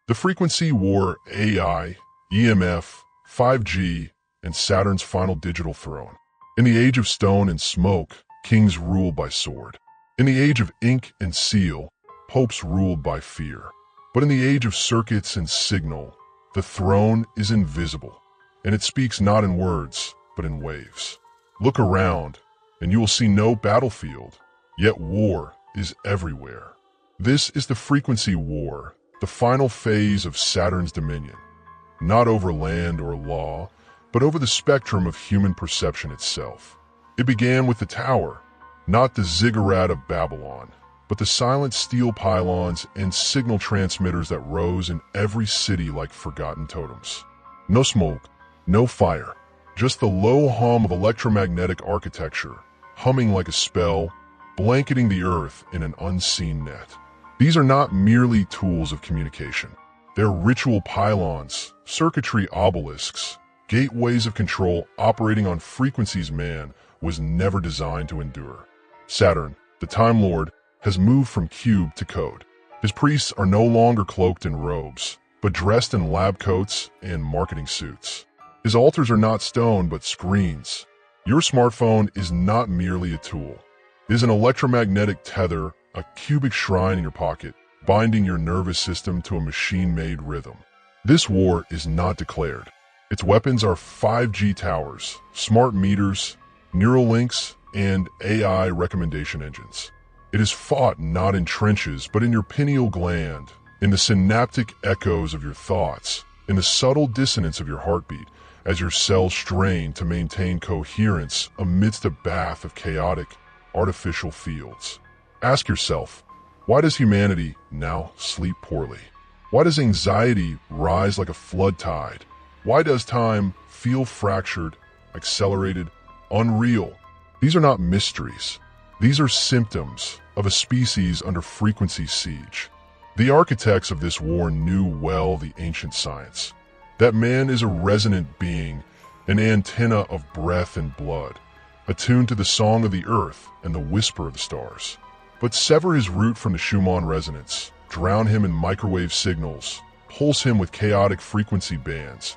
The frequency war, AI, EMF, 5G, and Saturn's final digital throne. In the age of stone and smoke, kings rule by sword. In the age of ink and seal, popes ruled by fear. But in the age of circuits and signal, the throne is invisible, and it speaks not in words, but in waves. Look around, and you will see no battlefield, yet war is everywhere. This is the frequency war, the final phase of Saturn's dominion, not over land or law, but over the spectrum of human perception itself. It began with the tower, not the ziggurat of Babylon, but the silent steel pylons and signal transmitters that rose in every city like forgotten totems. No smoke, no fire, just the low hum of electromagnetic architecture, humming like a spell, blanketing the earth in an unseen net. These are not merely tools of communication. They're ritual pylons, circuitry obelisks, gateways of control operating on frequencies man was never designed to endure. Saturn, the Time Lord, has moved from cube to code. His priests are no longer cloaked in robes, but dressed in lab coats and marketing suits. His altars are not stone, but screens. Your smartphone is not merely a tool. It is an electromagnetic tether, a cubic shrine in your pocket, binding your nervous system to a machine-made rhythm. This war is not declared. Its weapons are 5G towers, smart meters, neural links, and AI recommendation engines. It is fought not in trenches, but in your pineal gland, in the synaptic echoes of your thoughts, in the subtle dissonance of your heartbeat, as your cells strain to maintain coherence amidst a bath of chaotic, artificial fields. Ask yourself, why does humanity now sleep poorly? Why does anxiety rise like a flood tide? Why does time feel fractured, accelerated, unreal? These are not mysteries. These are symptoms of a species under frequency siege. The architects of this war knew well the ancient science, that man is a resonant being, an antenna of breath and blood, attuned to the song of the earth and the whisper of the stars. But sever his root from the Schumann resonance, drown him in microwave signals, pulse him with chaotic frequency bands,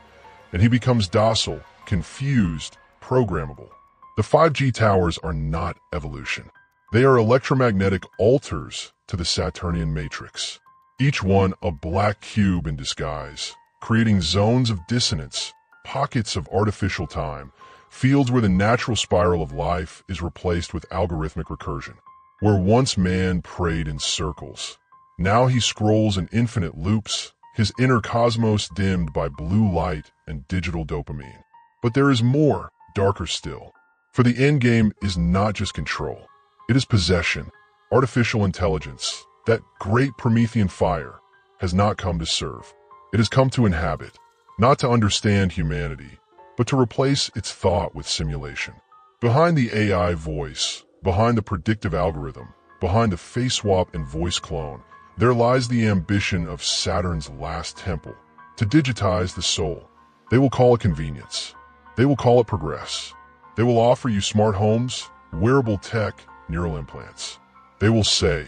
and he becomes docile, confused, programmable. The 5G towers are not evolution. They are electromagnetic altars to the Saturnian matrix, each one a black cube in disguise, creating zones of dissonance, pockets of artificial time, fields where the natural spiral of life is replaced with algorithmic recursion. Where once man prayed in circles, now he scrolls in infinite loops, his inner cosmos dimmed by blue light and digital dopamine. But there is more, darker still. For the endgame is not just control. It is possession, artificial intelligence. That great Promethean fire has not come to serve. It has come to inhabit, not to understand humanity, but to replace its thought with simulation. Behind the AI voice, behind the predictive algorithm, behind the face swap and voice clone, there lies the ambition of Saturn's last temple, to digitize the soul. They will call it convenience. They will call it progress. They will offer you smart homes, wearable tech, neural implants. They will say,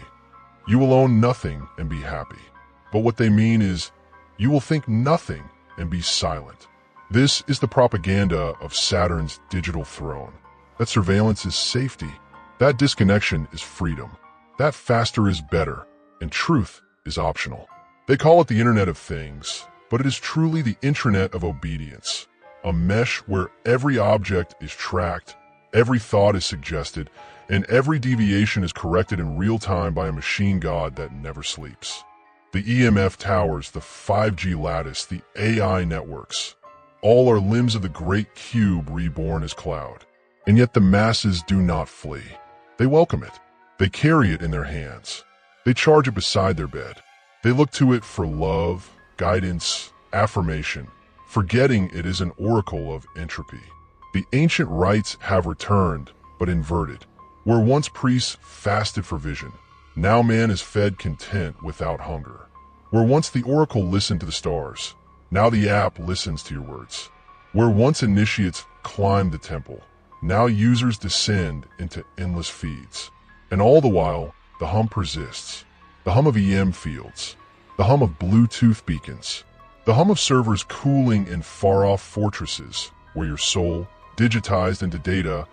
you will own nothing and be happy. But what they mean is, you will think nothing and be silent. This is the propaganda of Saturn's digital throne. That surveillance is safety. That disconnection is freedom. That faster is better, and truth is optional. They call it the Internet of Things, but it is truly the intranet of obedience, a mesh where every object is tracked, every thought is suggested, and every deviation is corrected in real time by a machine god that never sleeps. The EMF towers, the 5G lattice, the AI networks, all are limbs of the great cube reborn as cloud. And yet the masses do not flee. They welcome it. They carry it in their hands. They charge it beside their bed. They look to it for love, guidance, affirmation, forgetting it is an oracle of entropy. The ancient rites have returned, but inverted. Where once priests fasted for vision, now man is fed content without hunger. Where once the oracle listened to the stars, now the app listens to your words. Where once initiates climbed the temple, now users descend into endless feeds. And all the while, the hum persists. The hum of EM fields, the hum of Bluetooth beacons, the hum of servers cooling in far-off fortresses where your soul, digitized into data,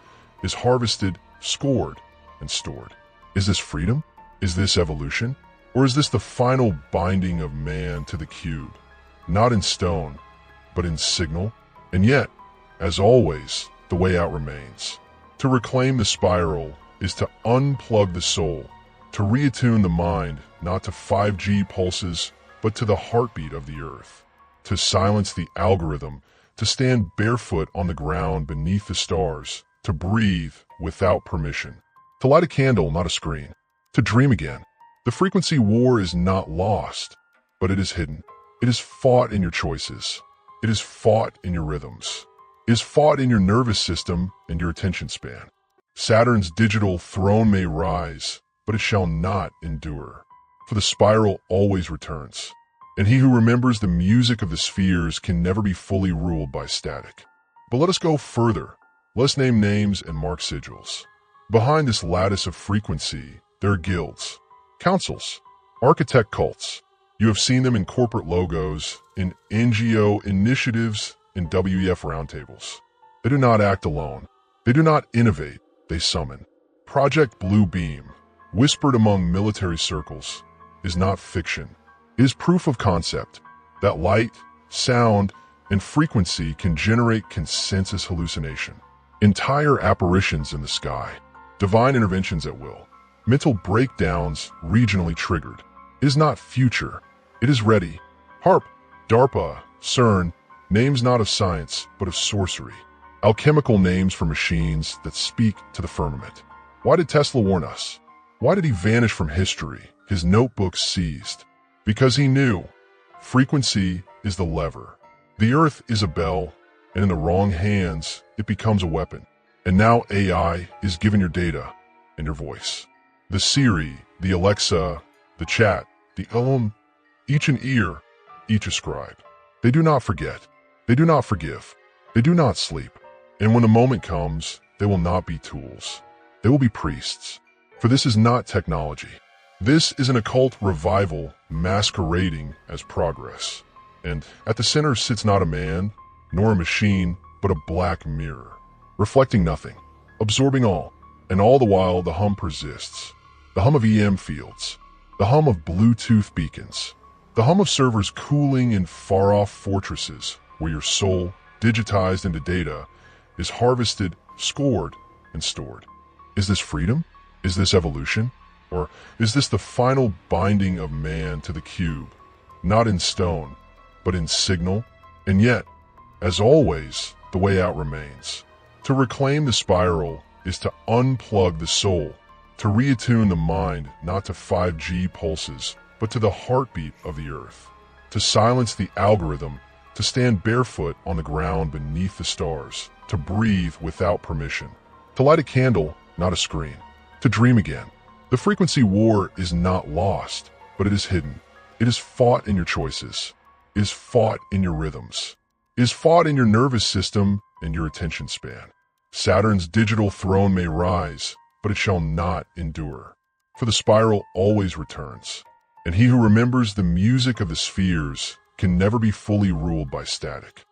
is harvested, scored, and stored. Is this freedom? Is this evolution? Or is this the final binding of man to the cube? Not in stone, but in signal? And yet, as always, the way out remains. To reclaim the spiral is to unplug the soul, to reattune the mind not to 5G pulses, but to the heartbeat of the earth. To silence the algorithm, to stand barefoot on the ground beneath the stars, to breathe without permission. To light a candle, not a screen. To dream again. The frequency war is not lost, but it is hidden. It is fought in your choices. It is fought in your rhythms. It is fought in your nervous system and your attention span. Saturn's digital throne may rise, but it shall not endure. For the spiral always returns, and he who remembers the music of the spheres can never be fully ruled by static. But let us go further. Let us name names and mark sigils. Behind this lattice of frequency, there are guilds, councils, architect cults. You have seen them in corporate logos, in NGO initiatives, in WEF roundtables. They do not act alone. They do not innovate. They summon. Project Blue Beam, whispered among military circles, is not fiction. It is proof of concept that light, sound, and frequency can generate consensus hallucination. Entire apparitions in the sky, divine interventions at will, mental breakdowns regionally triggered. It is not future. It is ready. HARP, DARPA, CERN, names not of science, but of sorcery. Alchemical names for machines that speak to the firmament. Why did Tesla warn us? Why did he vanish from history, his notebooks seized? Because he knew. Frequency is the lever. The earth is a bell, and in the wrong hands, it becomes a weapon. And now AI is given your data and your voice. The Siri, the Alexa, the chat, the each an ear, each a scribe. They do not forget. They do not forgive. They do not sleep. And when the moment comes, they will not be tools. They will be priests. For this is not technology. This is an occult revival masquerading as progress. And at the center sits not a man, nor a machine, but a black mirror, reflecting nothing, absorbing all, and all the while the hum persists. The hum of EM fields, the hum of Bluetooth beacons, the hum of servers cooling in far-off fortresses where your soul, digitized into data, is harvested, scored, and stored. Is this freedom? Is this evolution? Or is this the final binding of man to the cube, not in stone, but in signal? And yet, as always, the way out remains. To reclaim the spiral is to unplug the soul, to reattune the mind not to 5G pulses, but to the heartbeat of the earth. To silence the algorithm, to stand barefoot on the ground beneath the stars, to breathe without permission. To light a candle, not a screen. To dream again. The frequency war is not lost, but it is hidden. It is fought in your choices. It is fought in your rhythms. It is fought in your nervous system and your attention span. Saturn's digital throne may rise, but it shall not endure. For the spiral always returns, and he who remembers the music of the spheres can never be fully ruled by static.